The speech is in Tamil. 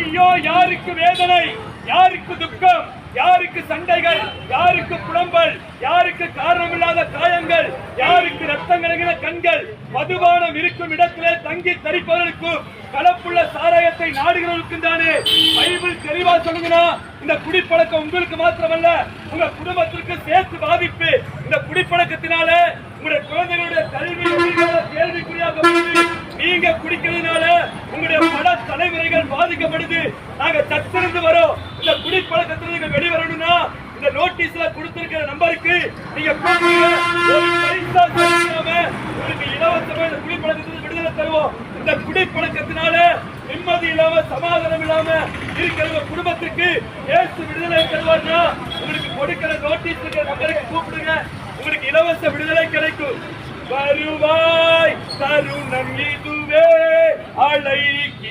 ஐயோ, யாருக்கு வேதனை, யாருக்கு துக்கம், யாருக்கு சண்டைகள், யாருக்கு புலம்பல், யாருக்கு காரணமில்லாத காயங்கள், யாருக்கு ரத்தம் கலங்கின கண்கள், மதுபானம் இருக்கும் இடத்திலே தங்கி தரிப்பவர்களுக்கும் கலப்புள்ள சாராயத்தை நாடுகிறவர்களுக்கும் தானே பைபிள் தெளிவா சொல்லுங்கன்னா, இந்த குடிப்பழக்கம் உங்களுக்கு மாத்திரமல்ல உங்க குடும்பத்திற்கு சேர்த்து பாதிப்பு. இந்த குடிப்பழக்கத்தினால உங்களுடைய குழந்தைகளுடைய கல்வி கேள்விக்குறியாக நீங்க குடிக்கிறதுனால உங்களுடைய பல தலைமுறைகள் பாதிக்கப்படுது. நாங்க தத்திருந்து வரோம். இந்த குடிப்பழக்கத்தில் நீங்க வெளிவரணும்னா இந்த நோட்டீஸ்ல கொடுத்திருக்கிற நம்பருக்கு நீங்க உங்களுக்கு இலவசமா இந்த குடிப்பழக்கத்தில் விடுதலை தருவோம். இந்த குடிப்பழக்கத்தினால நிம்மதி இல்லாம சமாதானம் இல்லாம இருக்கிற குடும்பத்துக்கு ஏசு விடுதலை தருவார்னா உங்களுக்கு கொடுக்கிற நோட்டீஸ் நம்பருக்கு கூப்பிடுங்க. உங்களுக்கு இலவச விடுதலை கிடைக்கும். வருவாய் தருணம் இதுவே அழைக்கிறேன்.